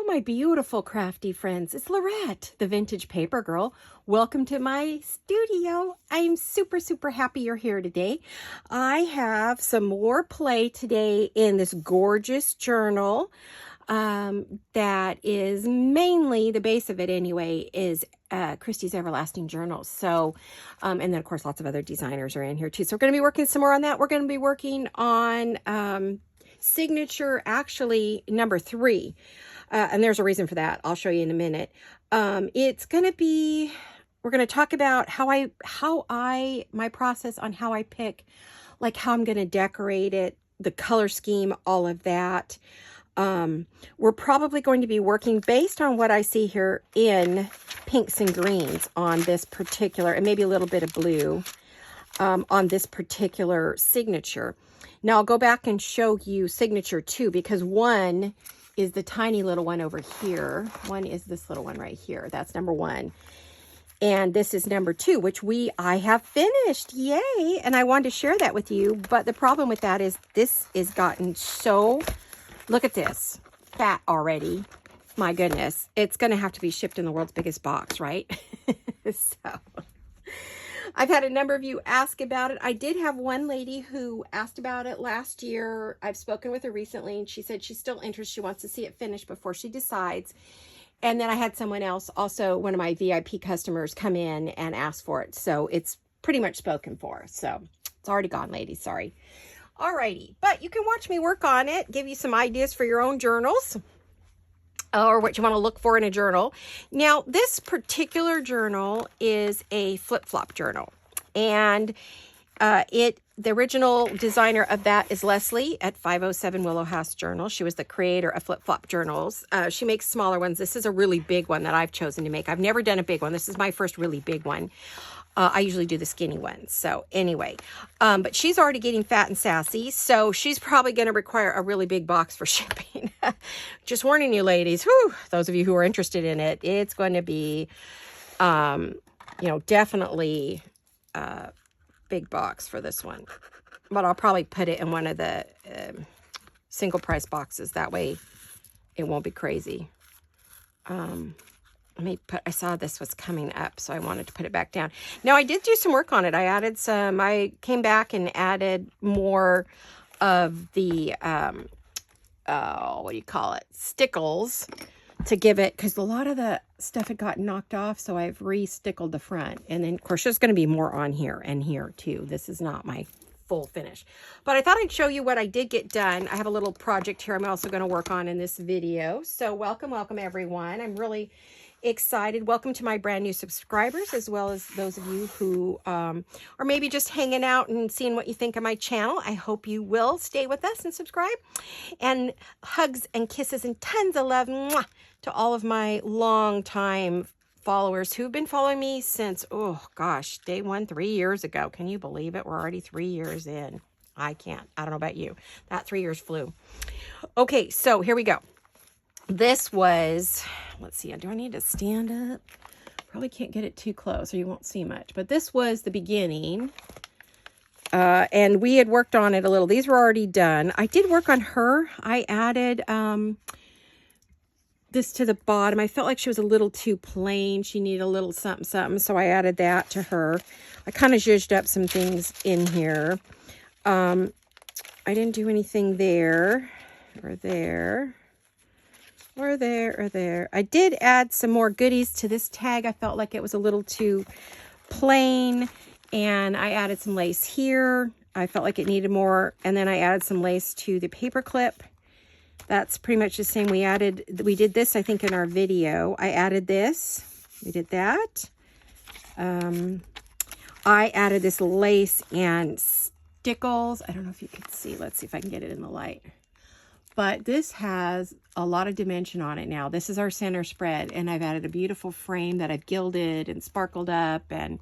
my beautiful crafty friends. It's Laurette, the vintage paper girl. Welcome to my studio. I'm super, super happy you're here today. I have some more play today in this gorgeous journal that is mainly, the base of it anyway, is Christie's Everlasting Journals. So, and then of course lots of other designers are in here too. So we're going to be working some more on that. We're going to be working on signature, actually number 3. And there's a reason for that. I'll show you in a minute. It's going to be, we're going to talk about my process on how I pick, like how I'm going to decorate it, the color scheme, all of that. We're probably going to be working based on what I see here in pinks and greens on this particular, and maybe a little bit of blue, on this particular signature. Now I'll go back and show you signature 2, because one is the tiny little one over here. One is this little one right here. That's number 1. And this is number 2, which I have finished. Yay. And I wanted to share that with you. But the problem with that is this is gotten so, look at this, fat already. My goodness. It's going to have to be shipped in the world's biggest box, right? So I've had a number of you ask about it. I did have one lady who asked about it last year. I've spoken with her recently, and she said she's still interested. She wants to see it finished before she decides. And then I had someone else, also one of my VIP customers, come in and ask for it. So it's pretty much spoken for. So it's already gone, ladies. Sorry. Alrighty. But you can watch me work on it, give you some ideas for your own journals, or what you want to look for in a journal. Now, this particular journal is a flip-flop journal. And the original designer of that is Leslie at 507 Willow House Journal. She was the creator of flip-flop journals. She makes smaller ones. This is a really big one that I've chosen to make. I've never done a big one. This is my first really big one. I usually do the skinny ones. So anyway, but she's already getting fat and sassy. So she's probably going to require a really big box for shipping. Just warning you, ladies, whew, those of you who are interested in it, it's going to be, definitely big box for this one. But I'll probably put it in one of the single price boxes. That way it won't be crazy. I saw this was coming up, so I wanted to put it back down. Now, I did do some work on it. I came back and added more of the, what do you call it? Stickles to give it, because a lot of the stuff had gotten knocked off, so I've re-stickled the front. And then, of course, there's going to be more on here and here, too. This is not my full finish. But I thought I'd show you what I did get done. I have a little project here I'm also going to work on in this video. So welcome, everyone. I'm really excited. Welcome to my brand new subscribers, as well as those of you who are maybe just hanging out and seeing what you think of my channel. I hope you will stay with us and subscribe. And hugs and kisses and tons of love, mwah, to all of my long-time followers who've been following me since, oh gosh, day 1, 3 years ago. Can you believe it? We're already 3 years in. I can't. I don't know about you. That 3 years flew. Okay, so here we go. This was, let's see, do I need to stand up? Probably can't get it too close or you won't see much. But this was the beginning. And we had worked on it a little. These were already done. I did work on her. I added this to the bottom. I felt like she was a little too plain. She needed a little something, something. So I added that to her. I kind of zhuzhed up some things in here. I didn't do anything there or there. Or there. I did add some more goodies to this tag. I felt like it was a little too plain. And I added some lace here. I felt like it needed more. And then I added some lace to the paper clip. That's pretty much the same. We did this, I think, in our video. I added this. We did that. I added this lace and stickles. I don't know if you can see. Let's see if I can get it in the light. But this has a lot of dimension on it now. This is our center spread, and I've added a beautiful frame that I've gilded and sparkled up, and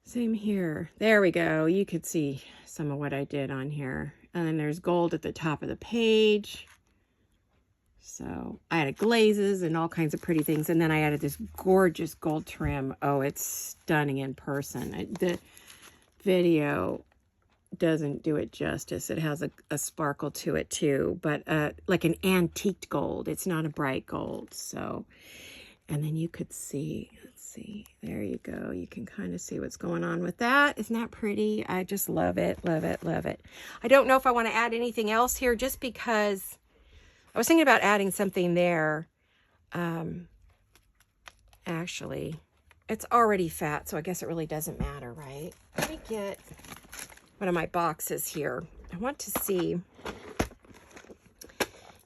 same here. There we go. You could see some of what I did on here. And then there's gold at the top of the page. So I added glazes and all kinds of pretty things. And then I added this gorgeous gold trim. Oh, it's stunning in person. The video doesn't do it justice. It has a sparkle to it too, but like an antiqued gold. It's not a bright gold. So, and then you could see, let's see, there you go. You can kind of see what's going on with that. Isn't that pretty? I just love it, love it, love it. I don't know if I want to add anything else here just because I was thinking about adding something there. Actually, it's already fat, so I guess it really doesn't matter, right? Let me get one of my boxes here. I want to see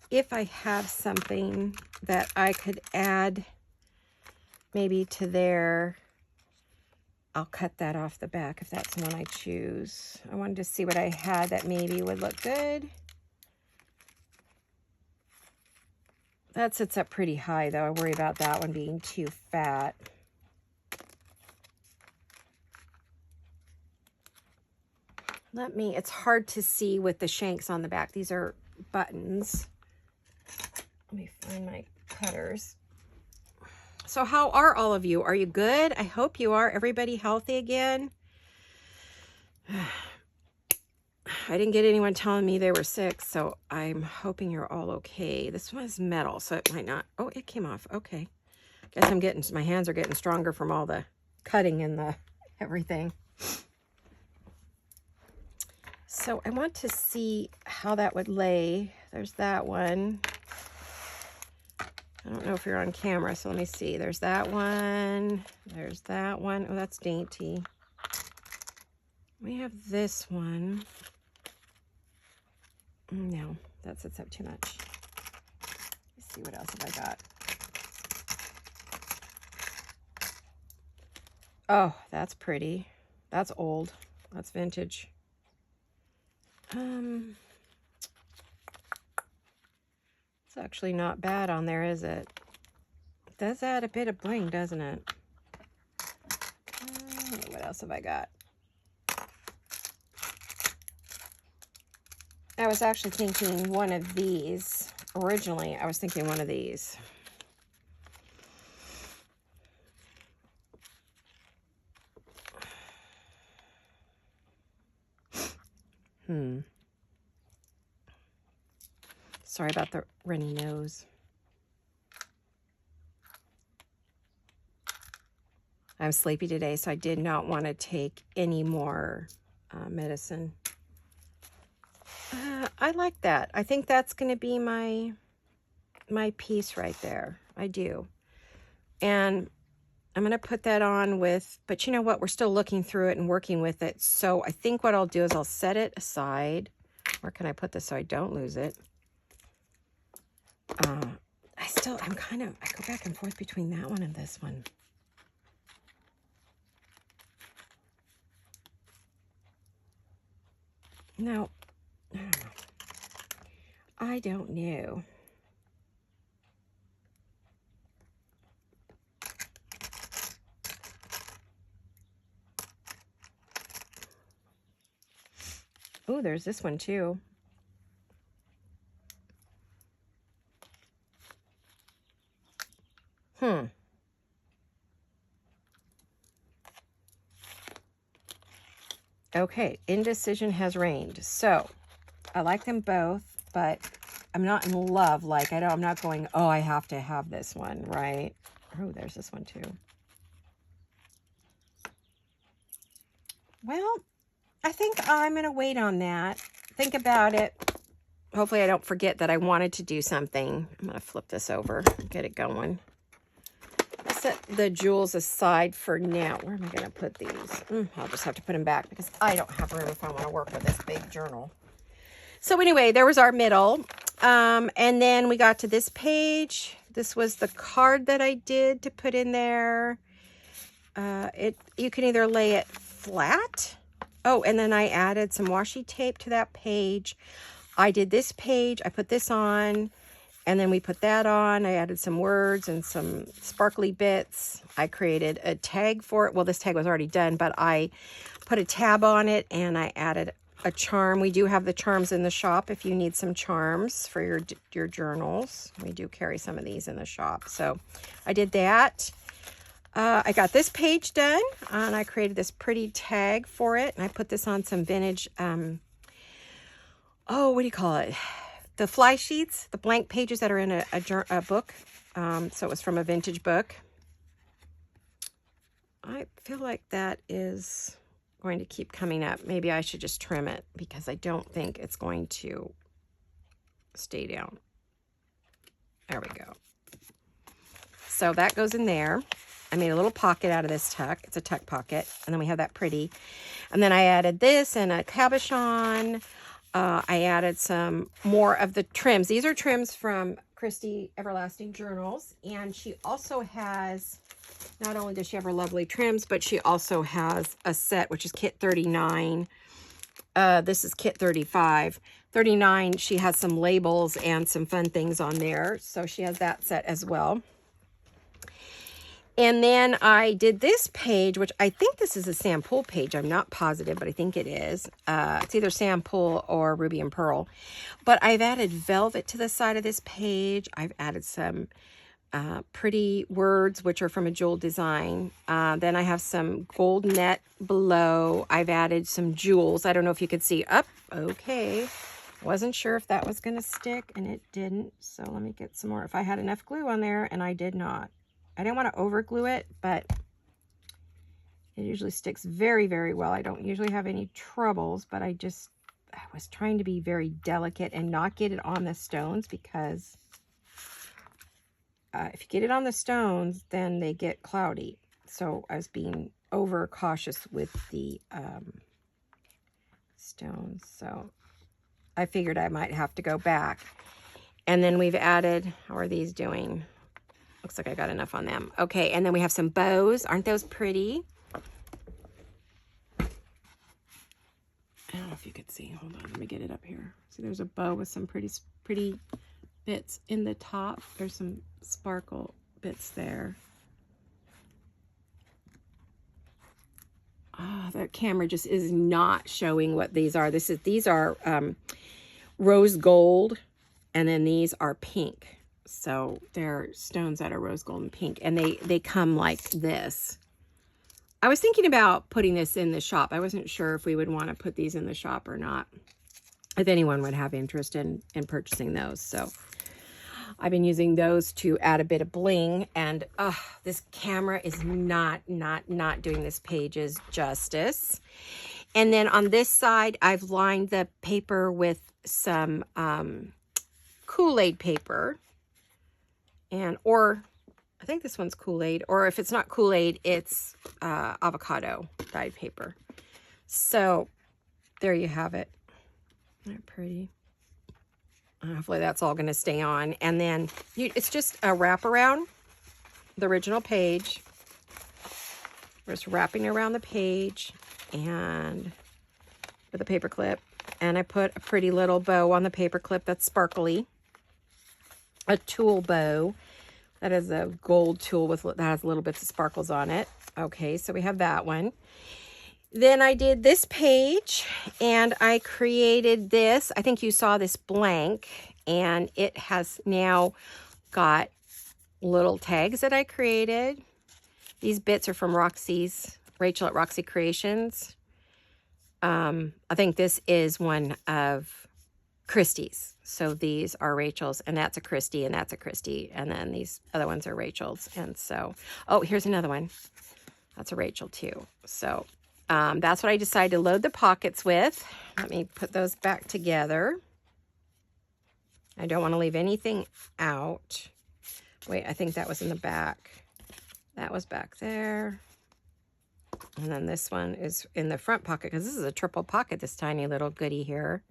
if I have something that I could add maybe to there. I'll cut that off the back if that's the one I choose. I wanted to see what I had that maybe would look good. That sits up pretty high, though. I worry about that one being too fat. It's hard to see with the shanks on the back. These are buttons. Let me find my cutters. So how are all of you? Are you good? I hope you are. Everybody healthy again? I didn't get anyone telling me they were sick, so I'm hoping you're all okay. This one is metal, so it might not. Oh, it came off. Okay. Guess my hands are getting stronger from all the cutting and the everything. So I want to see how that would lay. There's that one. I don't know if you're on camera, so let me see. There's that one. There's that one. Oh, that's dainty. We have this one. No, that sits up too much. Let's see, what else have I got? Oh, that's pretty. That's old. That's vintage. It's actually not bad on there, is it? It does add a bit of bling, doesn't it? What else have I got? I was actually thinking one of these. Originally, I was thinking one of these. Sorry about the runny nose. I'm sleepy today, so I did not want to take any more medicine. I like that. I think that's going to be my piece right there. I do. And I'm going to put that on with, but you know what? We're still looking through it and working with it. So I think what I'll do is I'll set it aside. Where can I put this so I don't lose it? I go back and forth between that one and this one. No, I don't know. Oh, there's this one too. Okay, indecision has reigned. So, I like them both, but I'm not in love. Like, I'm not going, oh, I have to have this one, right? Oh, there's this one too. Well, I think I'm going to wait on that. Think about it. Hopefully I don't forget that I wanted to do something. I'm going to flip this over and get it going. I'll set the jewels aside for now. Where am I going to put these? I'll just have to put them back because I don't have room if I want to work with this big journal. So anyway, there was our middle. And then we got to this page. This was the card that I did to put in there. You can either lay it flat. Oh, and then I added some washi tape to that page. I did this page. I put this on. And then we put that on. I added some words and some sparkly bits. I created a tag for it. Well, this tag was already done, but I put a tab on it and I added a charm. We do have the charms in the shop if you need some charms for your journals. We do carry some of these in the shop. So I did that. I got this page done, and I created this pretty tag for it, and I put this on some vintage, oh, what do you call it? The fly sheets, the blank pages that are in a book. So it was from a vintage book. I feel like that is going to keep coming up. Maybe I should just trim it because I don't think it's going to stay down. There we go. So that goes in there. I made a little pocket out of this tuck. It's a tuck pocket. And then we have that pretty. And then I added this and a cabochon. I added some more of the trims. These are trims from Christy Everlasting Journals. And she also has, not only does she have her lovely trims, but she also has a set, which is kit 39. This is kit 35. 39, she has some labels and some fun things on there. So she has that set as well. And then I did this page, which I think this is a Sam Pool page. I'm not positive, but I think it is. It's either Sam Pool or Ruby and Pearl. But I've added velvet to the side of this page. I've added some pretty words, which are from a jewel design. Then I have some gold net below. I've added some jewels. I don't know if you could see up. Okay. Wasn't sure if that was going to stick, and it didn't. So let me get some more. If I had enough glue on there, and I did not. I didn't want to over glue it, but it usually sticks very, very well. I don't usually have any troubles, but I was trying to be very delicate and not get it on the stones, because if you get it on the stones, then they get cloudy. So I was being over cautious with the stones. So I figured I might have to go back. And then we've added, how are these doing? Looks like I got enough on them. Okay, and then we have some bows. Aren't those pretty? I don't know if you could see. Hold on, let me get it up here. See, there's a bow with some pretty bits in the top. There's some sparkle bits there. Oh, that camera just is not showing what these are. These are rose gold, and then these are pink. So they're stones that are rose gold and pink, and they come like this. I was thinking about putting this in the shop. I wasn't sure if we would want to put these in the shop or not, if anyone would have interest in purchasing those. So I've been using those to add a bit of bling, and this camera is not doing this page's justice. And then on this side, I've lined the paper with some Kool-Aid paper. Or I think this one's Kool-Aid, or if it's not Kool-Aid, it's avocado dyed paper. So there you have it. Isn't that pretty? Hopefully that's all going to stay on. And then it's just a wraparound, the original page. We're just wrapping around the page and with a paper clip. And I put a pretty little bow on the paper clip that's sparkly. A tulle bow. That is a gold tulle that has little bits of sparkles on it. Okay, so we have that one. Then I did this page, and I created this. I think you saw this blank, and it has now got little tags that I created. These bits are from Rachel at Roxy Creations. I think this is one of Christy's. So these are Rachel's, and that's a Christy, and that's a Christy, and then these other ones are Rachel's. And so, oh, here's another one. That's a Rachel too. So that's what I decided to load the pockets with. Let me put those back together. I don't want to leave anything out. Wait, I think that was in the back. That was back there. And then this one is in the front pocket, because this is a triple pocket, this tiny little goodie here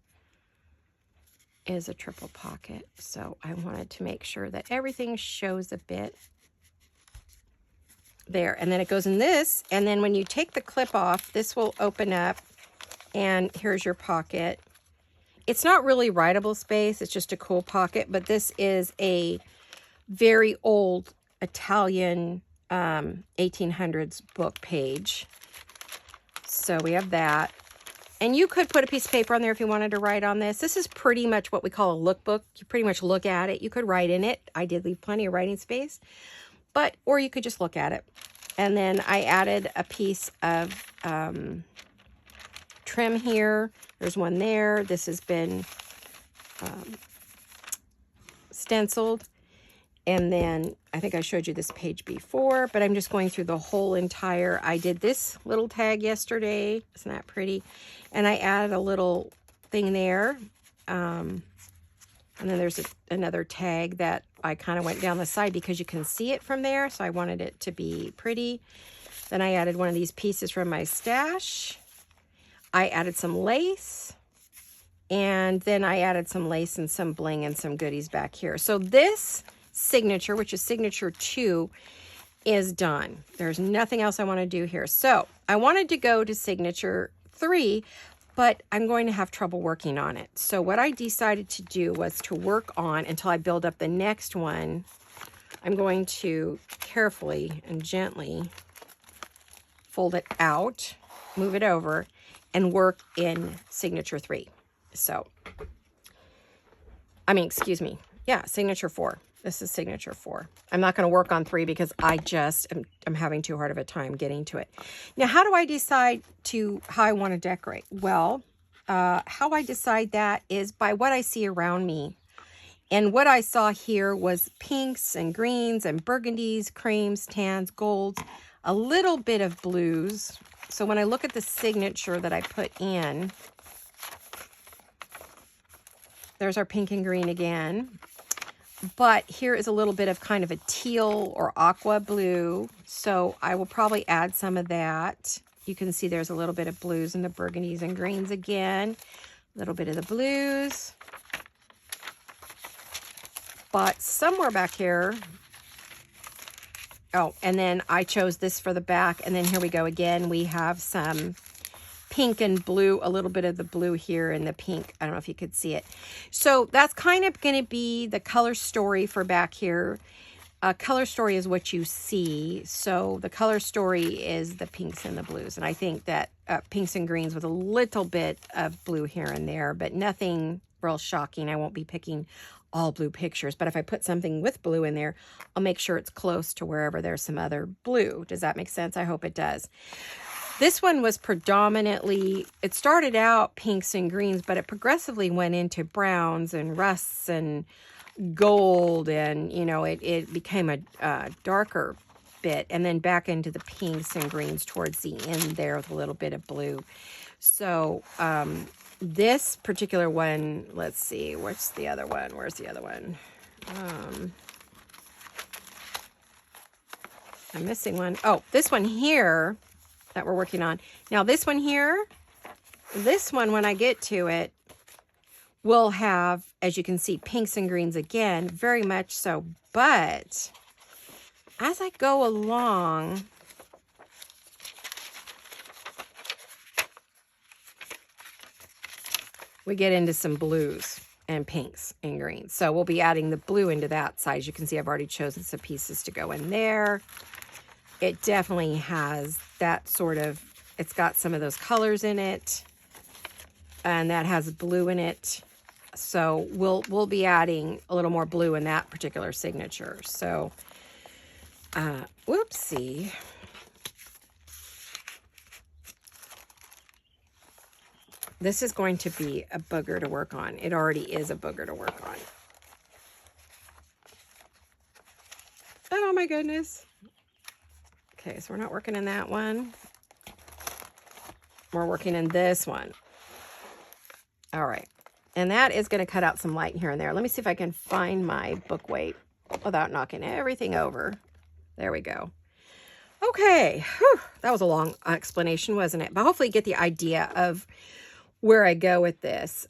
is a triple pocket. So I wanted to make sure that everything shows a bit there. And then it goes in this, and then when you take the clip off, this will open up, and here's your pocket. It's not really writable space, it's just a cool pocket, but this is a very old Italian 1800s book page. So we have that. And you could put a piece of paper on there if you wanted to write on this. This is pretty much what we call a lookbook. You pretty much look at it. You could write in it. I did leave plenty of writing space, or you could just look at it. And then I added a piece of trim here. There's one there. This has been stenciled. And then I think I showed you this page before, but I'm just going through the whole entire. I did this little tag yesterday. Isn't that pretty? And I added a little thing there. And then there's another tag that I kind of went down the side because you can see it from there. So I wanted it to be pretty. Then I added one of these pieces from my stash. I added some lace. And then I added some lace and some bling and some goodies back here. So this signature, which is signature 2, is done. There's nothing else I want to do here. So I wanted to go to signature 3, but I'm going to have trouble working on it. So what I decided to do was to work on until I build up the next one. I'm going to carefully and gently fold it out, move it over, and work in signature 3. So, I mean, excuse me. Yeah, signature 4. This is signature 4. I'm not going to work on 3 because I just am having too hard of a time getting to it. Now, how do I decide how I want to decorate? Well, how I decide that is by what I see around me. And what I saw here was pinks and greens and burgundies, creams, tans, golds, a little bit of blues. So when I look at the signature that I put in, there's our pink and green again. But here is a little bit of kind of a teal or aqua blue. So I will probably add some of that. You can see there's a little bit of blues and the burgundies and greens again. A little bit of the blues. But somewhere back here. Oh, and then I chose this for the back. And then here we go again. We have some pink and blue, a little bit of the blue here and the pink. I don't know if you could see it. So that's kind of going to be the color story for back here. Color story is what you see. So the color story is the pinks and the blues. And I think that pinks and greens with a little bit of blue here and there, but nothing real shocking. I won't be picking all blue pictures, but if I put something with blue in there, I'll make sure it's close to wherever there's some other blue. Does that make sense? I hope it does. This one was predominantly, it started out pinks and greens, but it progressively went into browns and rusts and gold, and, you know, it became a darker bit, and then back into the pinks and greens towards the end there with a little bit of blue. So this particular one, let's see, what's the other one? Where's the other one? I'm missing one. Oh, this one here that we're working on. Now this one here, this one, when I get to it, will have, as you can see, pinks and greens again, very much so. But as I go along, we get into some blues and pinks and greens. So we'll be adding the blue into that side. As you can see, I've already chosen some pieces to go in there. It definitely has that sort of, it's got some of those colors in it, and that has blue in it. So we'll be adding a little more blue in that particular signature. So, whoopsie. This is going to be a booger to work on. It already is a booger to work on. Oh my goodness. Okay, so we're not working in that one. We're working in this one. All right. And that is going to cut out some light here and there. Let me see if I can find my book weight without knocking everything over. There we go. Okay. Whew. That was a long explanation, wasn't it? But hopefully you get the idea of where I go with this.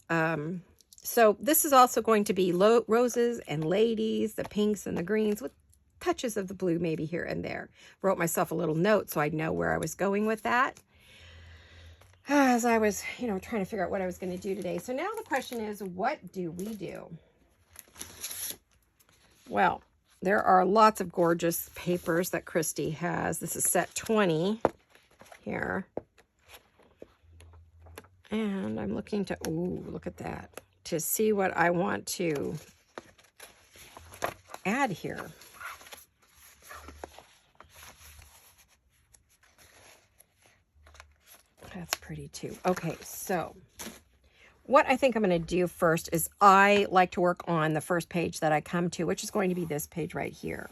So this is also going to be roses and ladies, the pinks and the greens with touches of the blue maybe here and there. Wrote myself a little note so I'd know where I was going with that as I was, you know, trying to figure out what I was going to do today. So now the question is, what do we do? Well, there are lots of gorgeous papers that Christy has. This is set 20 here. And I'm looking to, ooh, look at that, to see what I want to add here. pretty too. Okay, so what I think I'm going to do first is I like to work on the first page that I come to, which is going to be this page right here.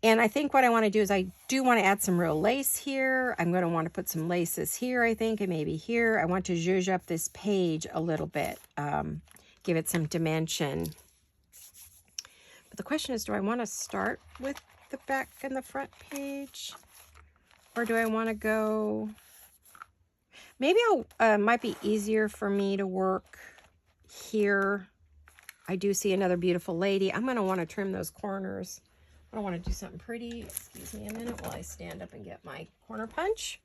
And I think what I want to do is I do want to add some real lace here. I'm going to want to put some laces here, I think, and maybe here. I want to zhuzh up this page a little bit, give it some dimension. But the question is, do I want to start with the back and the front page? Or do I want to go... Maybe might be easier for me to work here. I do see another beautiful lady. I'm going to want to trim those corners. I want to do something pretty. Excuse me a minute while I stand up and get my corner punch.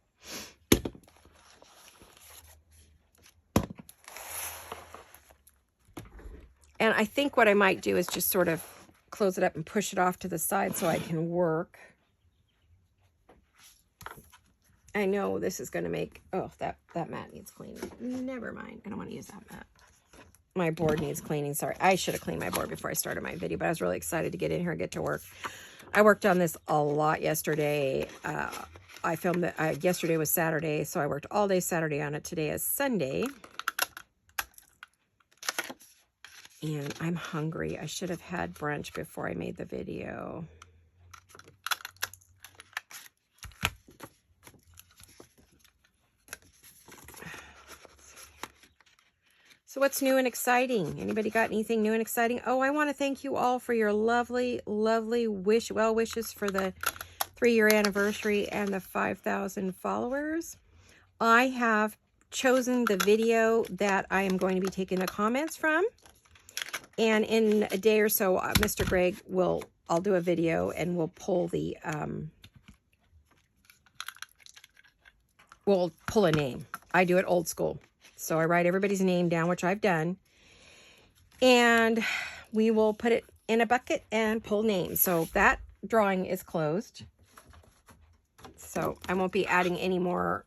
And I think what I might do is just sort of close it up and push it off to the side so I can work. I know this is going to make, oh, that mat needs cleaning. Never mind. I don't want to use that mat. My board needs cleaning. Sorry. I should have cleaned my board before I started my video, but I was really excited to get in here and get to work. I worked on this a lot yesterday. I filmed it. Yesterday was Saturday, so I worked all day Saturday on it. Today is Sunday. And I'm hungry. I should have had brunch before I made the video. So what's new and exciting? Anybody got anything new and exciting? Oh, I want to thank you all for your lovely, lovely well wishes for the 3-year anniversary and the 5,000 followers. I have chosen the video that I am going to be taking the comments from. And in a day or so, Mr. Greg I'll do a video and we'll pull the, we'll pull a name. I do it old school. So I write everybody's name down, which I've done. And we will put it in a bucket and pull names. So that drawing is closed. So I won't be adding any more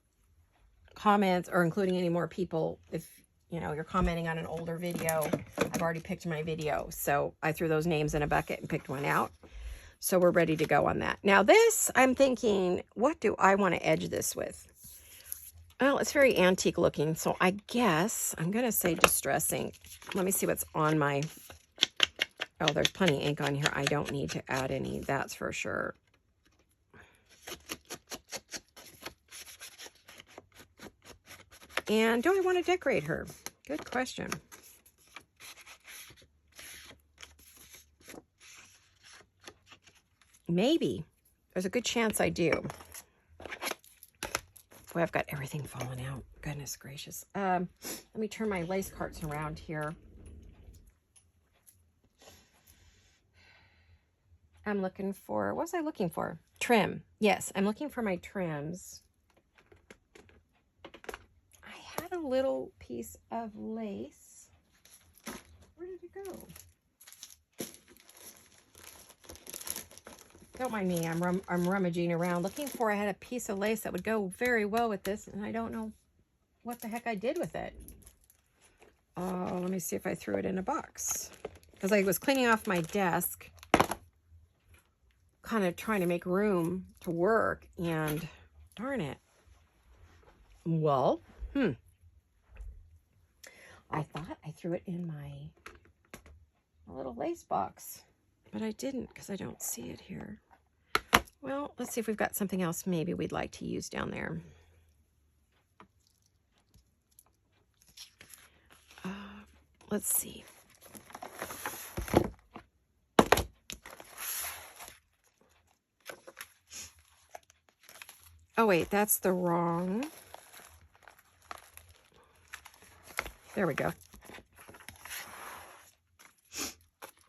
comments or including any more people. If, you know, you're commenting on an older video, I've already picked my video. So I threw those names in a bucket and picked one out. So we're ready to go on that. Now this, I'm thinking, what do I want to edge this with? Well, it's very antique looking, so I guess I'm going to say Distress ink. Let me see what's on my... Oh, there's plenty of ink on here. I don't need to add any, that's for sure. And do I want to decorate her? Good question. Maybe. There's a good chance I do. Boy, I've got everything falling out. Goodness gracious. Let me turn my lace carts around here. I'm looking for, what was I looking for? Trim. Yes, I'm looking for my trims. I had a little piece of lace. Where did it go? Don't mind me, I'm rummaging around looking for, I had a piece of lace that would go very well with this, and I don't know what the heck I did with it. Oh, let me see if I threw it in a box. Because I was cleaning off my desk, kind of trying to make room to work, and darn it. Well, I thought I threw it in my little lace box. But I didn't because I don't see it here. Well, let's see if we've got something else maybe we'd like to use down there. Let's see. Oh, wait, that's the wrong. There we go.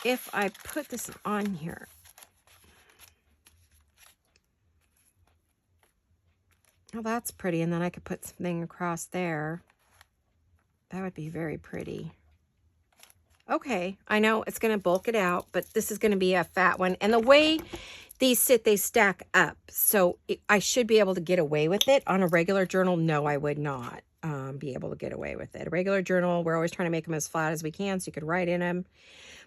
If I put this on here, oh, that's pretty. And then I could put something across there. That would be very pretty. Okay, I know it's going to bulk it out, but this is going to be a fat one. And the way these sit, they stack up. So I should be able to get away with it. On a regular journal, no, I would not be able to get away with it. A regular journal, we're always trying to make them as flat as we can so you could write in them.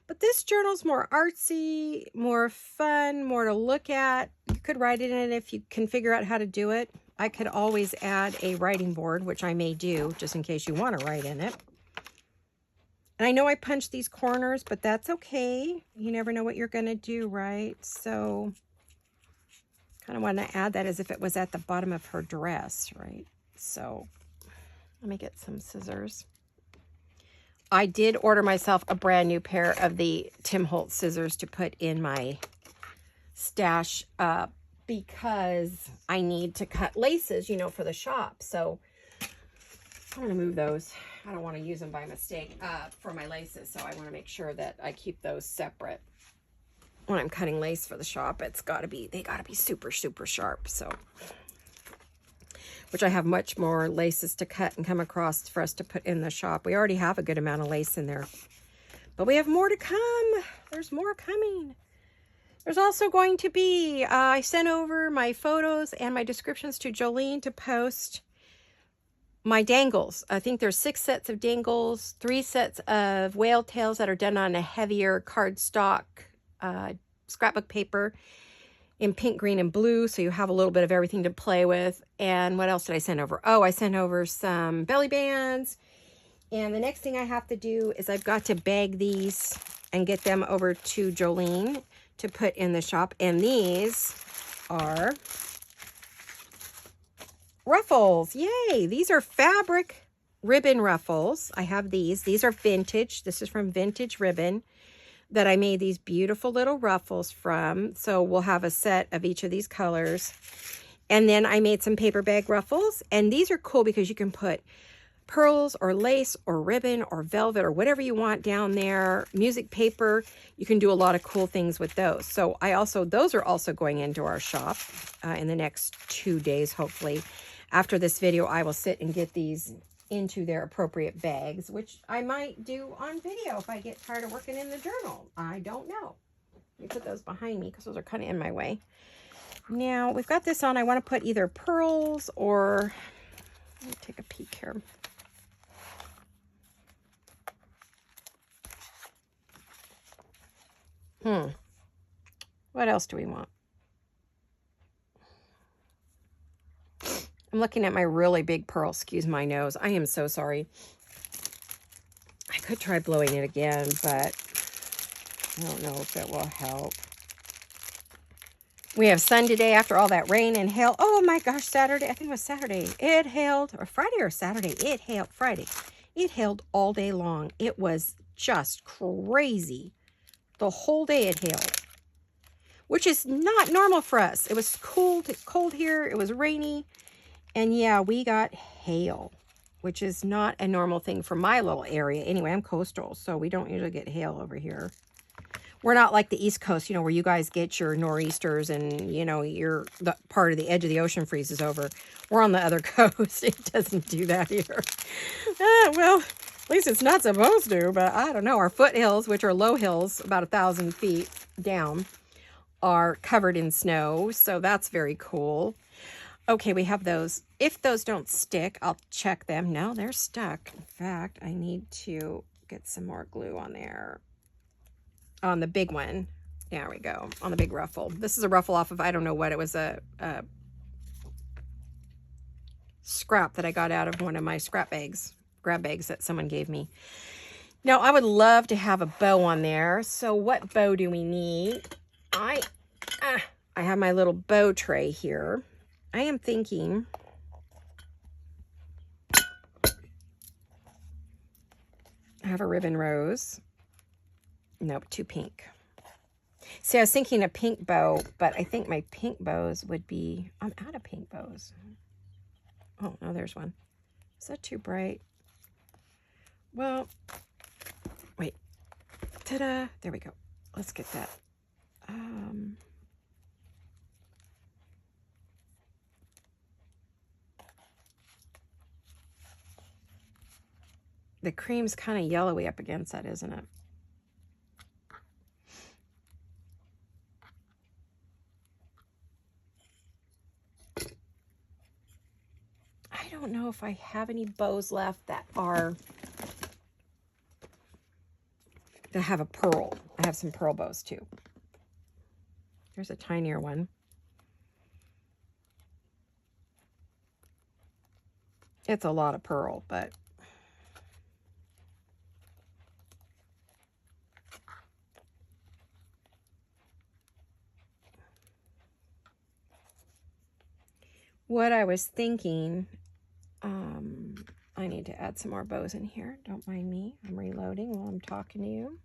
But this journal's more artsy, more fun, more to look at. You could write it in it if you can figure out how to do it. I could always add a writing board, which I may do, just in case you want to write in it. And I know I punched these corners, but that's okay. You never know what you're going to do, right? So kind of want to add that as if it was at the bottom of her dress, right? So let me get some scissors. I did order myself a brand new pair of the Tim Holtz scissors to put in my stash because I need to cut laces, you know, for the shop. So I'm going to move those. I don't want to use them by mistake for my laces, so I want to make sure that I keep those separate. When I'm cutting lace for the shop, they got to be super, super sharp. So, which I have much more laces to cut and come across for us to put in the shop. We already have a good amount of lace in there, but we have more to come. There's more coming. There's also going to be, I sent over my photos and my descriptions to Jolene to post my dangles. I think there's 6 sets of dangles, 3 sets of whale tails that are done on a heavier cardstock scrapbook paper in pink, green, and blue, so you have a little bit of everything to play with. And what else did I send over? Oh, I sent over some belly bands. And the next thing I have to do is I've got to bag these and get them over to Jolene to put in the shop. And these are ruffles. Yay! These are fabric ribbon ruffles. I have these. These are vintage. This is from Vintage Ribbon that I made these beautiful little ruffles from. So we'll have a set of each of these colors. And then I made some paper bag ruffles. And these are cool because you can put pearls or lace or ribbon or velvet or whatever you want down there. Music paper. You can do a lot of cool things with those. So those are also going into our shop in the next 2 days, hopefully. After this video, I will sit and get these into their appropriate bags, which I might do on video if I get tired of working in the journal. I don't know. Let me put those behind me because those are kind of in my way. Now, we've got this on. I want to put either pearls or... Let me take a peek here. What else do we want? I'm looking at my really big pearl. Excuse my nose. I am so sorry. I could try blowing it again, but I don't know if it will help. We have sun today after all that rain and hail. Oh my gosh, Saturday. I think it was Saturday. It hailed, or Friday or Saturday. It hailed Friday. It hailed all day long. It was just crazy. The whole day it hailed, which is not normal for us. It was cold here. It was rainy. And yeah, we got hail, which is not a normal thing for my little area. Anyway, I'm coastal, so we don't usually get hail over here. We're not like the East Coast, you know, where you guys get your nor'easters and, you know, the part of the edge of the ocean freezes over. We're on the other coast. It doesn't do that here. Well, at least it's not supposed to, but I don't know. Our foothills, which are low hills, about 1,000 feet down, are covered in snow, so that's very cool. Okay, we have those. If those don't stick, I'll check them. No, they're stuck. In fact, I need to get some more glue on there. On the big one. There we go. On the big ruffle. This is a ruffle off of, I don't know what. It was a scrap that I got out of one of my grab bags that someone gave me. Now, I would love to have a bow on there. So what bow do we need? I have my little bow tray here. I am thinking I have a ribbon rose. Nope, too pink. See, I was thinking a pink bow, but I think my pink bows would be... I'm out of pink bows. Oh, no, there's one. Is that too bright? Well, wait. Ta-da! There we go. Let's get that. The cream's kind of yellowy up against that, isn't it? I don't know if I have any bows left that have a pearl. I have some pearl bows too. Here's a tinier one. It's a lot of pearl, but what I was thinking, I need to add some more bows in here. Don't mind me. I'm reloading while I'm talking to you.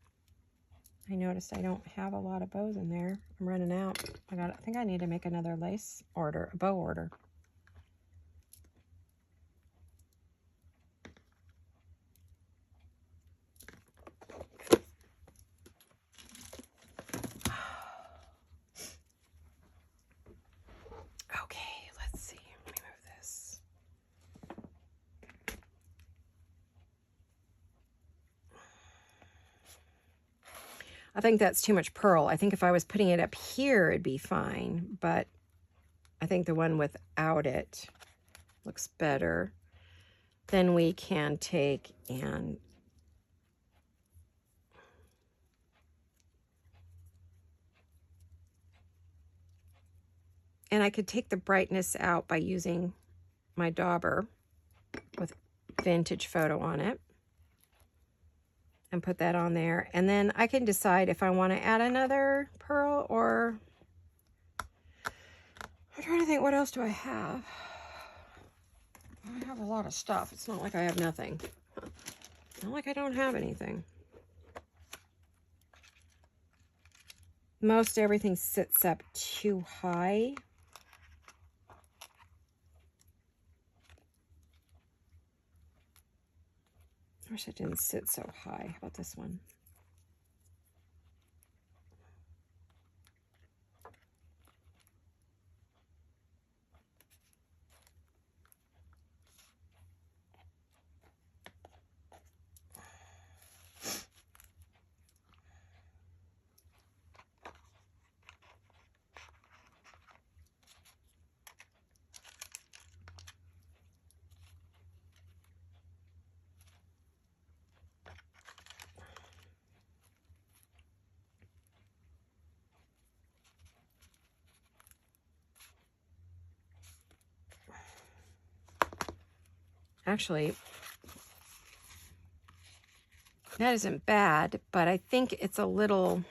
I noticed I don't have a lot of bows in there. I'm running out. I think I need to make another lace order, a bow order. Okay, let's see. Let me move this. I think that's too much pearl. I think if I was putting it up here, it'd be fine, but I think the one without it looks better. Then we can take and I could take the brightness out by using my dauber with vintage photo on it and put that on there. And then I can decide if I want to add another pearl, or I'm trying to think, what else do I have? I have a lot of stuff. It's not like I have nothing. Not like I don't have anything. Most everything sits up too high. I wish it didn't sit so high. How about this one? Actually, that isn't bad, but I think it's a little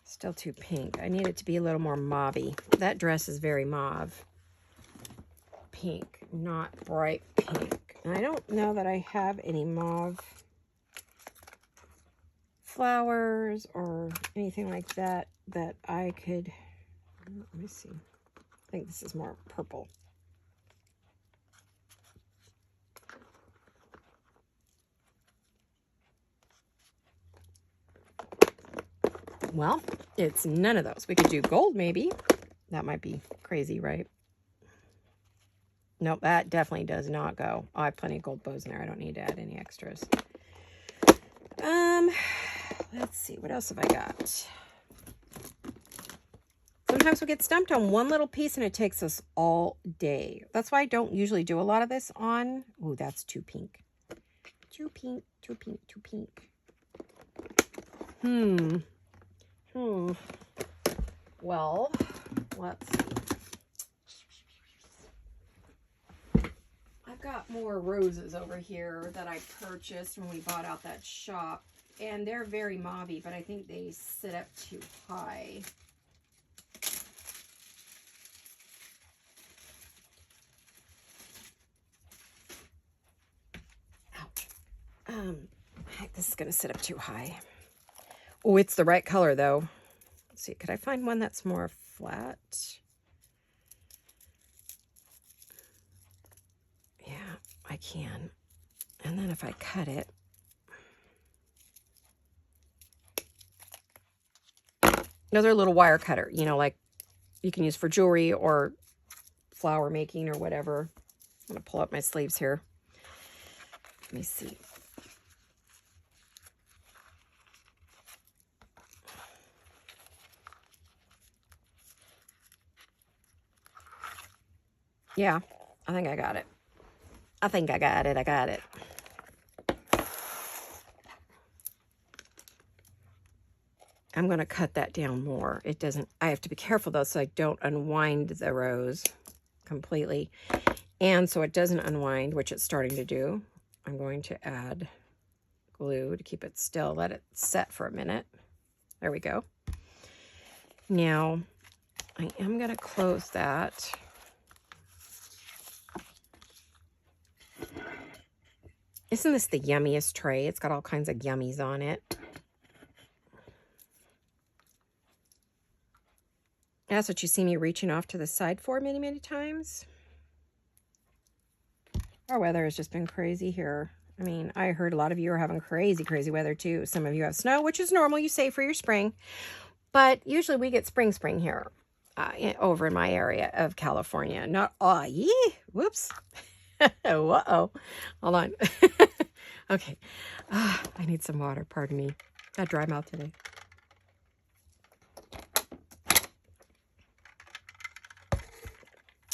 still too pink. I need it to be a little more mauve-y. That dress is very mauve. Pink, not bright pink. And I don't know that I have any mauve flowers or anything like that that I could, let me see. I think this is more purple. Well, it's none of those. We could do gold maybe. That might be crazy, right? Nope, that definitely does not go. I have plenty of gold bows in there. I don't need to add any extras. Let's see. What else have I got? Sometimes we get stumped on one little piece and it takes us all day. That's why I don't usually do a lot of this on. Oh, that's too pink. Too pink, too pink, too pink. Well, let's see. I've got more roses over here that I purchased when we bought out that shop. And they're very mauve-y, but I think they sit up too high. Ouch. This is going to sit up too high. Oh, it's the right color, though. Let's see. Could I find one that's more flat? Yeah, I can. And then if I cut it, another little wire cutter, you know, like you can use for jewelry or flower making or whatever. I'm going to pull up my sleeves here. Let me see. Yeah, I think I got it. I think I got it. I got it. I'm going to cut that down more. It doesn't, I have to be careful though so I don't unwind the rose completely. And so it doesn't unwind, which it's starting to do, I'm going to add glue to keep it still. Let it set for a minute. There we go. Now, I am going to close that. Isn't this the yummiest tray? It's got all kinds of yummies on it. That's what you see me reaching off to the side for many, many times. Our weather has just been crazy here. I mean, I heard a lot of you are having crazy, crazy weather too. Some of you have snow, which is normal, you say, for your spring. But usually we get spring here over in my area of California. Not, whoops. Uh-oh. Hold on. Okay. I need some water. Pardon me. Got dry mouth today.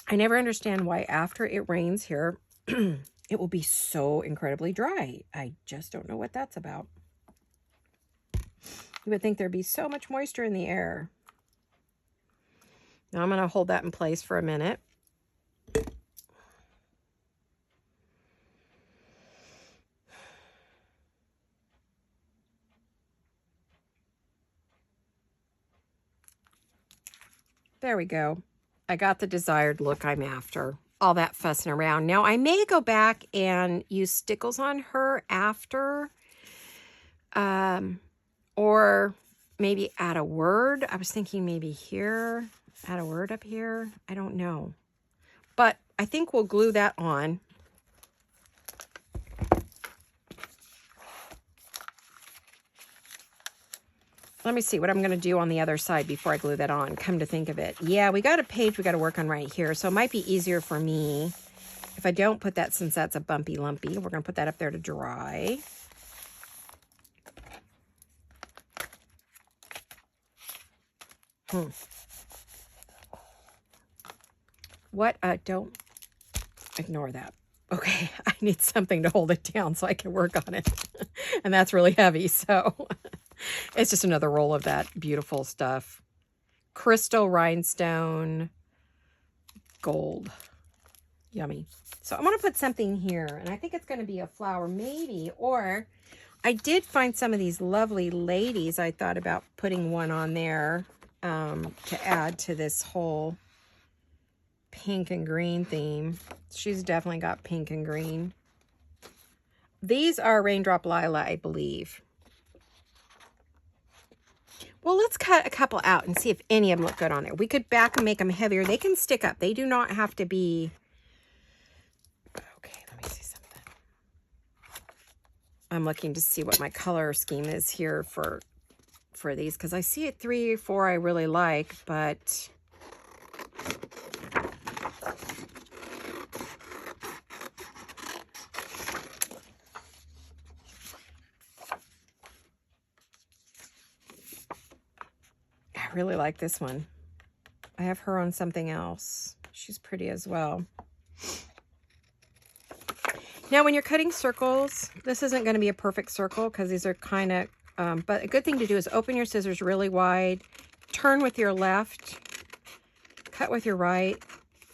I never understand why after it rains here, it will be so incredibly dry. I just don't know what that's about. You would think there'd be so much moisture in the air. Now I'm going to hold that in place for a minute. There we go. I got the desired look I'm after. All that fussing around. Now, I may go back and use stickles on her after. Or maybe add a word. I was thinking maybe here. Add a word up here. I don't know. But I think we'll glue that on. Let me see what I'm going to do on the other side before I glue that on. Come to think of it. Yeah, we got a page we got to work on right here. So it might be easier for me if I don't put that, since that's a bumpy lumpy. We're going to put that up there to dry. What? Don't ignore that. Okay, I need something to hold it down so I can work on it. And that's really heavy, so it's just another roll of that beautiful stuff. Crystal rhinestone gold. Yummy. So I'm going to put something here, and I think it's going to be a flower maybe, or I did find some of these lovely ladies. I thought about putting one on there to add to this whole pink and green theme. She's definitely got pink and green. These are Raindrop Lila, I believe. Well, let's cut a couple out and see if any of them look good on there. We could back and make them heavier. They can stick up. They do not have to be... Okay, let me see something. I'm looking to see what my color scheme is here for these, because I see it 3 or 4 I really like, but... I really like this one. I have her on something else. She's pretty as well. Now, when you're cutting circles, this isn't going to be a perfect circle because these are kind of, but a good thing to do is open your scissors really wide, turn with your left, cut with your right,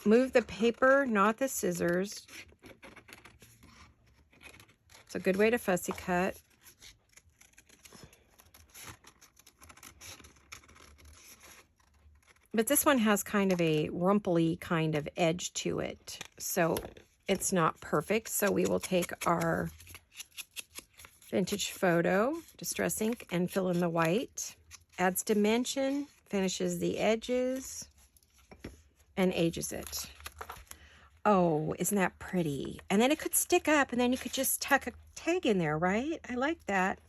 move the paper, not the scissors. It's a good way to fussy cut. But this one has kind of a rumply kind of edge to it, so it's not perfect. So we will take our vintage photo, distress ink, and fill in the white. Adds dimension, finishes the edges, and ages it. Oh, isn't that pretty? And then it could stick up, and then you could just tuck a tag in there, right? I like that.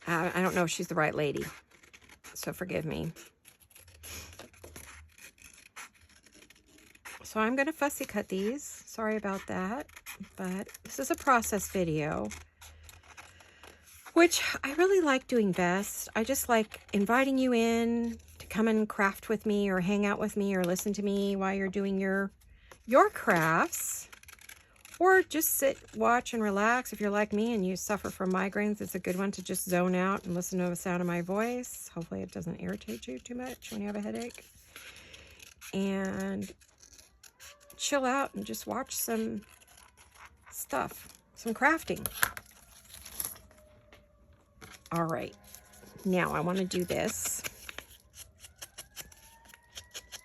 I don't know if she's the right lady, so forgive me. So I'm going to fussy cut these. Sorry about that, but this is a process video, which I really like doing best. I just like inviting you in to come and craft with me or hang out with me or listen to me while you're doing your crafts. Or just sit, watch, and relax. If you're like me and you suffer from migraines, it's a good one to just zone out and listen to the sound of my voice. Hopefully it doesn't irritate you too much when you have a headache. And chill out and just watch some stuff, some crafting. All right, now I want to do this.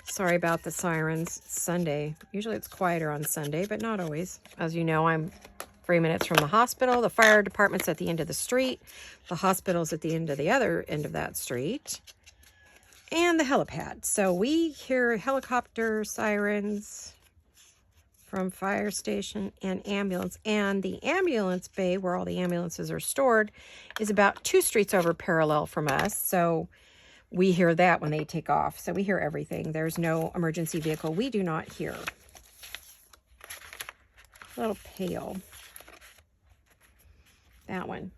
Sorry about the sirens. It's Sunday. Usually it's quieter on Sunday, but not always. As you know, I'm 3 minutes from the hospital. The fire department's at the end of the street. The hospital's at the end of the other end of that street. And the helipad. So we hear helicopter sirens from fire station and ambulance. And the ambulance bay, where all the ambulances are stored, is about 2 streets over parallel from us. So we hear that when they take off. So we hear everything. There's no emergency vehicle we do not hear. A little pale. That one.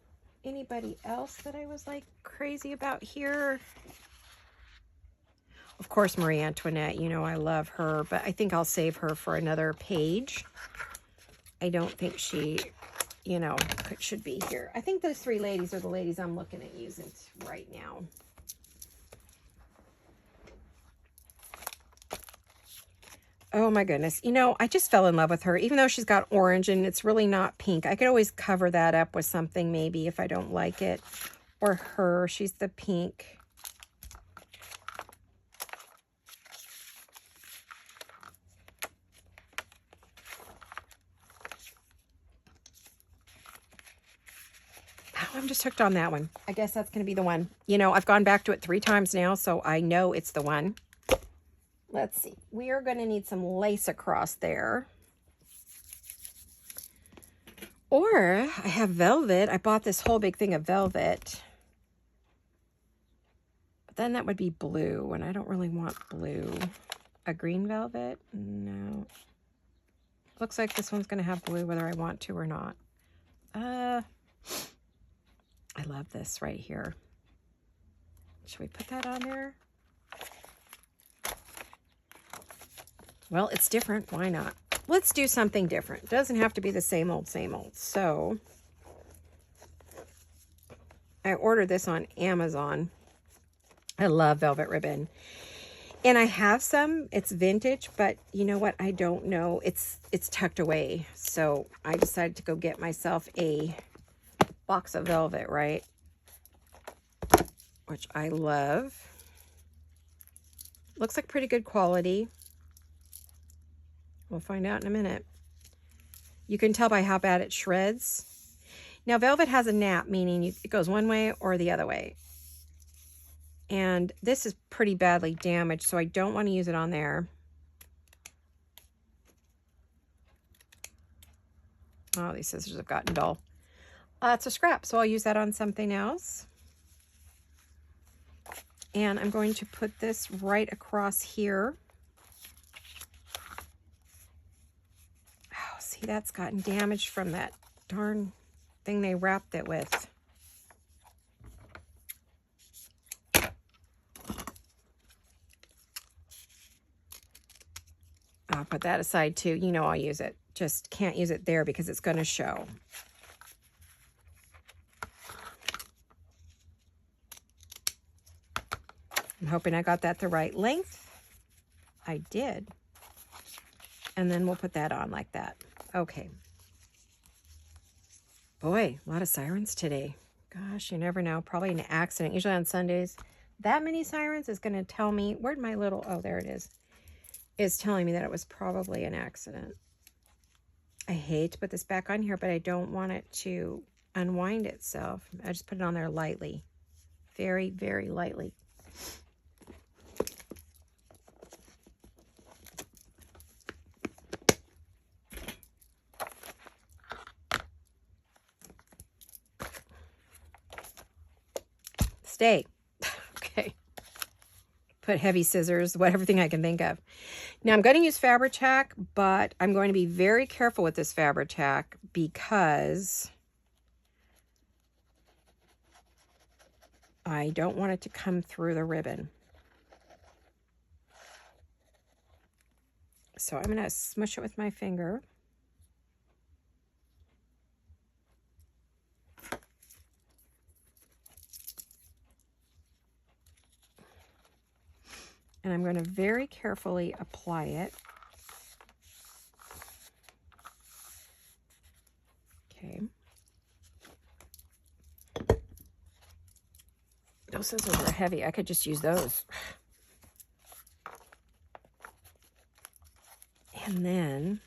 Anybody else that I was like crazy about here? Of course, Marie Antoinette. You know I love her, but I think I'll save her for another page. I don't think she, you know, should be here. I think those 3 ladies are the ladies I'm looking at using right now. Oh my goodness. You know, I just fell in love with her, even though she's got orange and it's really not pink. I could always cover that up with something maybe if I don't like it. Or her, she's the pink. Oh, I'm just hooked on that one. I guess that's going to be the one. You know, I've gone back to it 3 times now, so I know it's the one. Let's see. We are going to need some lace across there. Or I have velvet. I bought this whole big thing of velvet. But then that would be blue, and I don't really want blue. A green velvet? No. Looks like this one's going to have blue whether I want to or not. I love this right here. Should we put that on there? Well, it's different. Why not? Let's do something different. It doesn't have to be the same old, same old. So I ordered this on Amazon. I love velvet ribbon. And I have some. It's vintage, but you know what? I don't know. It's tucked away. So I decided to go get myself a box of velvet, right? Which I love. Looks like pretty good quality. We'll find out in a minute. You can tell by how bad it shreds. Now, velvet has a nap, meaning it goes one way or the other way. And this is pretty badly damaged, so I don't want to use it on there. Oh, these scissors have gotten dull. It's a scrap, so I'll use that on something else. And I'm going to put this right across here. Oh, see, that's gotten damaged from that darn thing they wrapped it with. I'll put that aside too. You know I'll use it. Just can't use it there because it's going to show. I'm hoping I got that the right length. I did. And then we'll put that on like that. Okay. Boy, a lot of sirens today. Gosh, you never know. Probably an accident. Usually on Sundays, that many sirens is going to tell me, where'd my little, oh, there it is. It's telling me that it was probably an accident. I hate to put this back on here, but I don't want it to unwind itself. I just put it on there lightly. Very, very lightly. Stay. Okay. Put heavy scissors, everything I can think of. Now I'm going to use Fabri-Tac, but I'm going to be very careful with this Fabri-Tac because I don't want it to come through the ribbon. So I'm going to smush it with my finger. And I'm going to very carefully apply it. Okay. Those scissors are heavy. I could just use those. And then,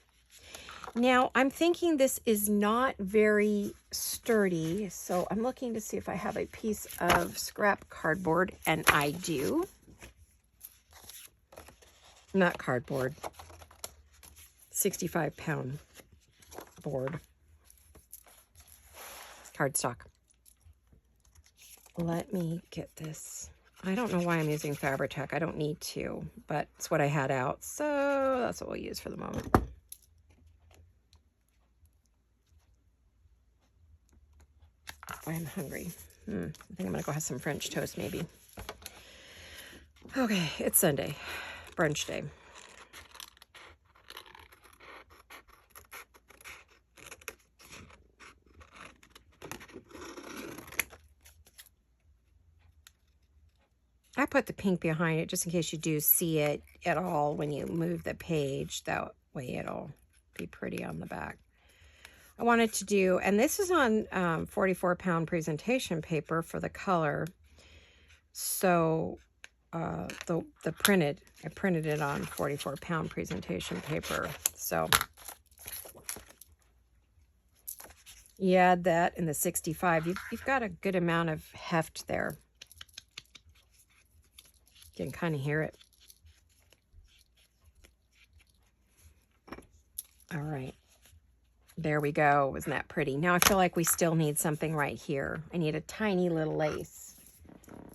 now I'm thinking this is not very sturdy, so I'm looking to see if I have a piece of scrap cardboard, and I do. Not cardboard. 65-pound board. Cardstock. Let me get this. I don't know why I'm using Fabri-Tac. I don't need to, but it's what I had out, so that's what we'll use for the moment. I'm hungry. I think I'm going to go have some French toast maybe. Okay, it's Sunday. Brunch day. I put the pink behind it just in case you do see it at all when you move the page. That way it'll be pretty on the back. I wanted to do, and this is on 44-pound presentation paper for the color. So the printed, I printed it on 44-pound presentation paper. So you add that in the 65, you've got a good amount of heft there. You can kind of hear it. All right. There we go. Isn't that pretty? Now I feel like we still need something right here. I need a tiny little lace.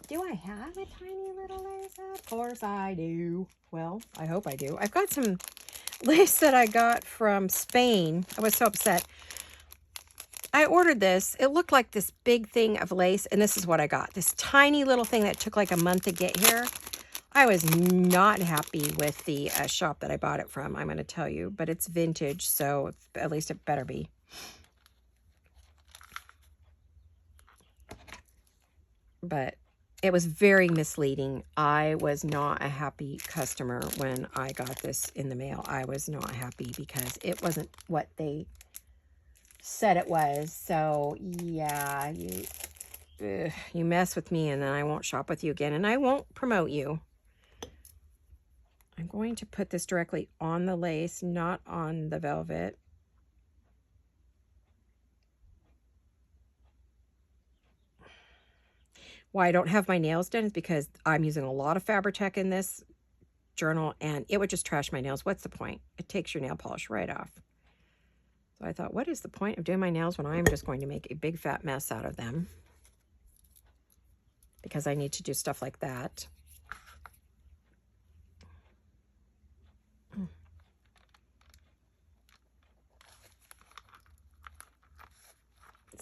Do I have a tiny little lace? Of course I do. Well, I hope I do. I've got some lace that I got from Spain. I was so upset. I ordered this. It looked like this big thing of lace, and this is what I got. This tiny little thing that took like a month to get here. I was not happy with the shop that I bought it from, I'm going to tell you. But it's vintage, so at least it better be. But it was very misleading. I was not a happy customer when I got this in the mail. I was not happy because it wasn't what they said it was. So, yeah, you mess with me and then I won't shop with you again. And I won't promote you. I'm going to put this directly on the lace, not on the velvet. Why I don't have my nails done is because I'm using a lot of Fabri-Tac in this journal, and it would just trash my nails. What's the point? It takes your nail polish right off. So I thought, what is the point of doing my nails when I'm just going to make a big fat mess out of them? Because I need to do stuff like that.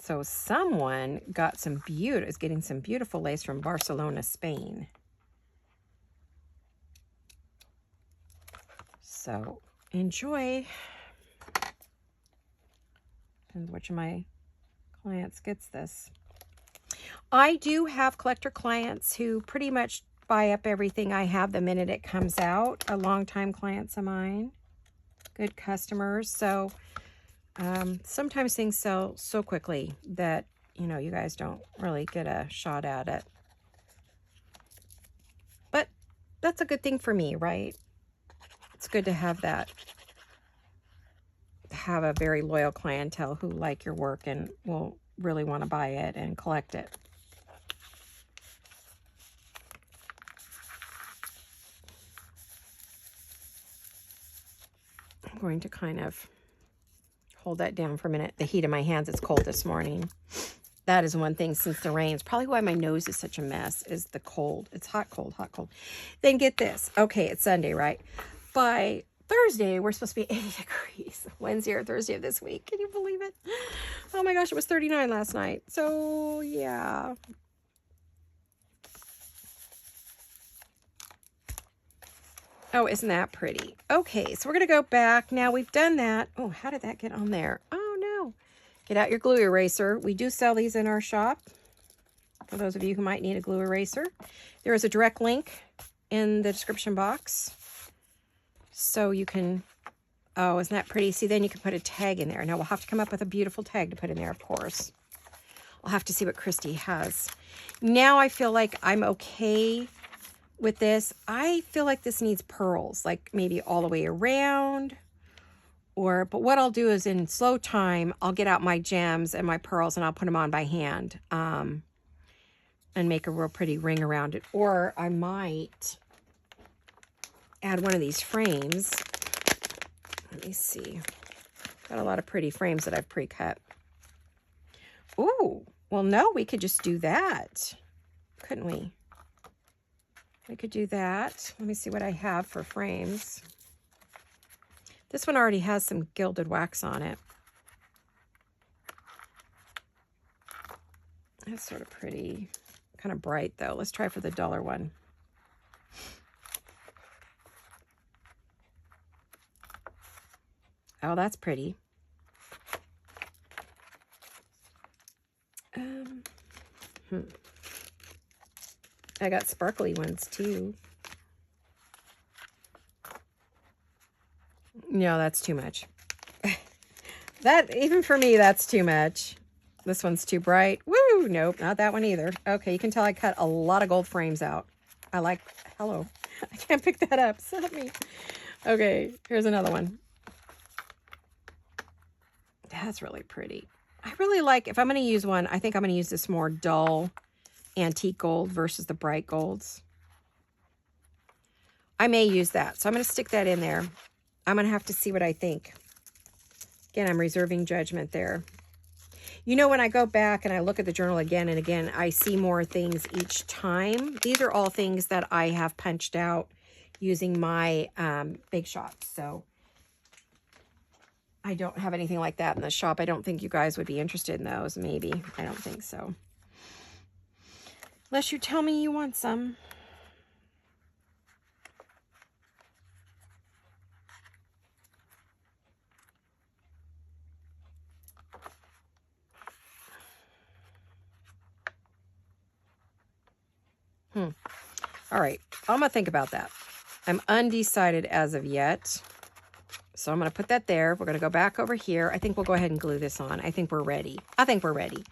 So someone got is getting some beautiful lace from Barcelona, Spain. So enjoy. And which of my clients gets this. I do have collector clients who pretty much buy up everything I have the minute it comes out. A longtime clients of mine. Good customers. So sometimes things sell so quickly that, you know, you guys don't really get a shot at it. But that's a good thing for me, right? It's good to have that. Have a very loyal clientele who like your work and will really want to buy it and collect it. I'm going to kind of hold that down for a minute. The heat of my hands, it's cold this morning. That is one thing since the rain. It's probably why my nose is such a mess, is the cold. It's hot, cold, hot, cold. Then get this. Okay, it's Sunday, right? By Thursday, we're supposed to be 80 degrees. Wednesday or Thursday of this week. Can you believe it? Oh my gosh, it was 39 last night. So, yeah. Oh, isn't that pretty? Okay, so we're going to go back. Now we've done that. Oh, how did that get on there? Oh, no. Get out your glue eraser. We do sell these in our shop. For those of you who might need a glue eraser. There is a direct link in the description box. So you can, oh, isn't that pretty? See, then you can put a tag in there. Now we'll have to come up with a beautiful tag to put in there, of course. I'll have to see what Christy has. Now I feel like I'm okay with this. I feel like this needs pearls, like maybe all the way around. But what I'll do is in slow time, I'll get out my gems and my pearls and I'll put them on by hand and make a real pretty ring around it. Or I might add one of these frames. Let me see. Got a lot of pretty frames that I've pre-cut. Ooh, well, no, we could just do that, couldn't we? We could do that. Let me see what I have for frames. This one already has some gilded wax on it. That's sort of pretty, kind of bright though. Let's try for the dollar one. Oh, that's pretty. I got sparkly ones too. No, that's too much. That, even for me, that's too much. This one's too bright. Woo! Nope, not that one either. Okay, you can tell I cut a lot of gold frames out. I like, hello. I can't pick that up. Stop me. Okay, here's another one. That's really pretty. I really like, if I'm going to use one, I think I'm going to use this more dull antique gold versus the bright golds. I may use that, so I'm going to stick that in there. I'm going to have to see what I think. Again, I'm reserving judgment there. You know, when I go back and I look at the journal again and again, I see more things each time. These are all things that I have punched out using my big shot. So I don't have anything like that in the shop. I don't think you guys would be interested in those, maybe. I don't think so. Unless you tell me you want some. All right, I'm going to think about that. I'm undecided as of yet. So I'm going to put that there. We're going to go back over here. I think we'll go ahead and glue this on. I think we're ready. I think we're ready.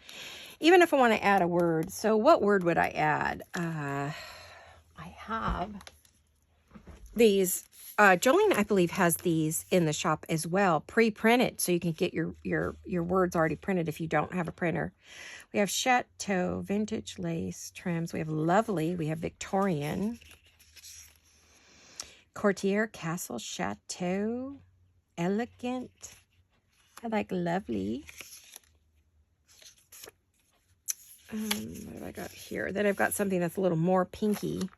Even if I want to add a word. So what word would I add? I have these. Jolene, I believe, has these in the shop as well, pre-printed. So you can get your words already printed if you don't have a printer. We have Chateau, vintage lace trims. We have lovely. We have Victorian. Courtier, castle, chateau, elegant. I like lovely. What have I got here? Then I've got something that's a little more pinky.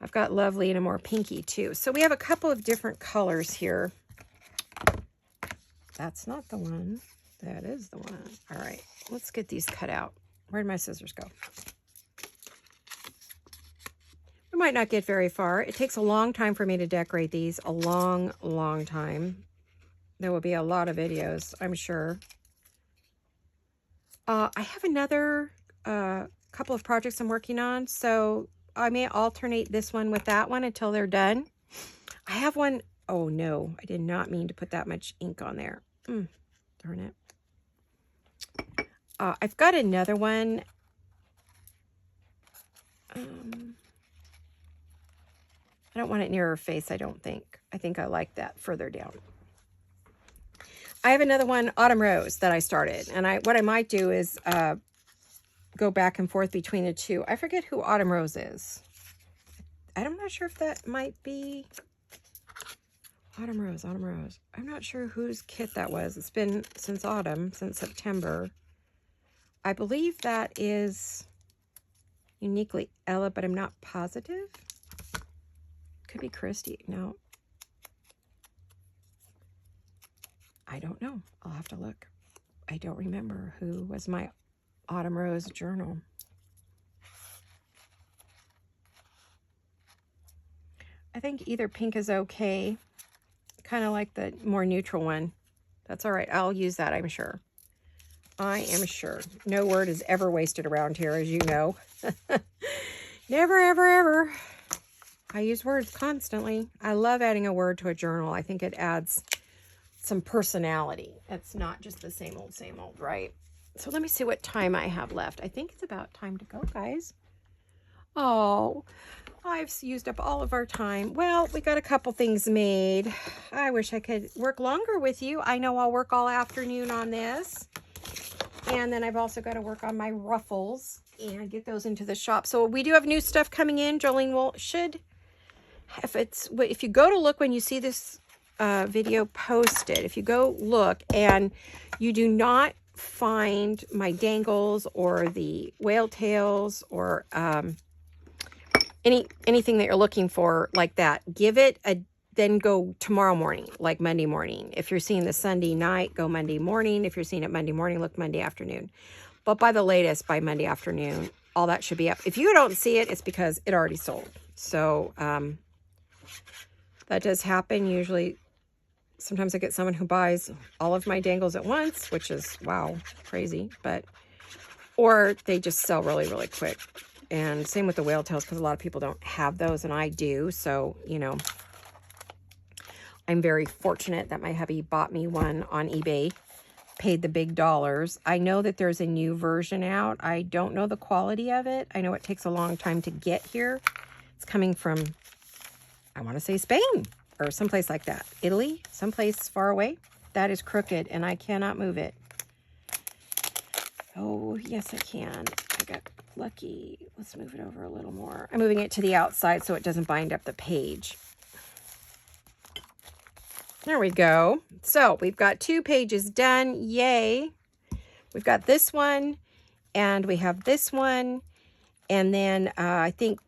I've got lovely and a more pinky too. So we have a couple of different colors here. That's not the one. That is the one. All right, let's get these cut out. Where'd my scissors go? We might not get very far. It takes a long time for me to decorate these. A long, long time. There will be a lot of videos, I'm sure. I have another couple of projects I'm working on, so I may alternate this one with that one until they're done. I have one. Oh, no. I did not mean to put that much ink on there. Darn it. I've got another one. I don't want it near her face, I don't think. I think I like that further down. I have another one, Autumn Rose, that I started. And what I might do is go back and forth between the two. I forget who Autumn Rose is. I'm not sure if that might be Autumn Rose, Autumn Rose. I'm not sure whose kit that was. It's been since autumn, since September. I believe that is Uniquely Ella, but I'm not positive. Could be Christy. No. I don't know. I'll have to look. I don't remember who was my Autumn Rose journal. I think either pink is okay. Kind of like the more neutral one. That's all right. I'll use that, I'm sure. I am sure. No word is ever wasted around here, as you know. Never, ever, ever. I use words constantly. I love adding a word to a journal. I think it adds some personality. It's not just the same old, right? So let me see what time I have left. I think it's about time to go, guys. Oh, I've used up all of our time. Well, we got a couple things made. I wish I could work longer with you. I know I'll work all afternoon on this. And then I've also got to work on my ruffles and get those into the shop. So we do have new stuff coming in. Jolene if you go to look when you see this video posted, if you go look and you do not find my dangles or the whale tails or anything that you're looking for like that, then go tomorrow morning, like Monday morning. If you're seeing the Sunday night, go Monday morning. If you're seeing it Monday morning, look Monday afternoon. But by the latest, by Monday afternoon, all that should be up. If you don't see it, it's because it already sold. So that does happen. Usually, sometimes I get someone who buys all of my dangles at once, which is, wow, crazy. Or they just sell really, really quick. And same with the whale tails, because a lot of people don't have those, and I do. So, I'm very fortunate that my hubby bought me one on eBay, paid the big dollars. I know that there's a new version out. I don't know the quality of it. I know it takes a long time to get here. It's coming from, I want to say Spain or someplace like that. Italy, someplace far away. That is crooked, and I cannot move it. Oh, yes, I can. I got lucky. Let's move it over a little more. I'm moving it to the outside so it doesn't bind up the page. There we go. So we've got 2 pages done. Yay. We've got this one and we have this one. And then I think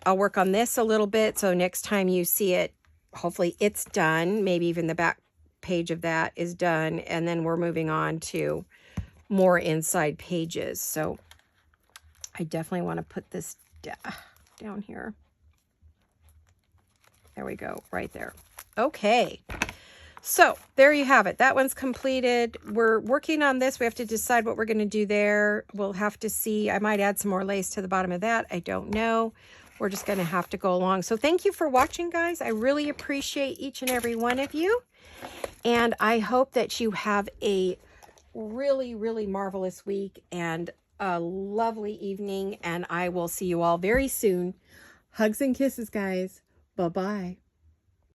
I'll work on this a little bit. So next time you see it, hopefully it's done. Maybe even the back page of that is done. And then we're moving on to more inside pages. So I definitely want to put this down here. There we go, right there. Okay, so there you have it. That one's completed. We're working on this. We have to decide what we're going to do there. We'll have to see. I might add some more lace to the bottom of that. I don't know. We're just going to have to go along. So thank you for watching, guys. I really appreciate each and every one of you. And I hope that you have a really, really marvelous week and a lovely evening. And I will see you all very soon. Hugs and kisses, guys. Bye-bye.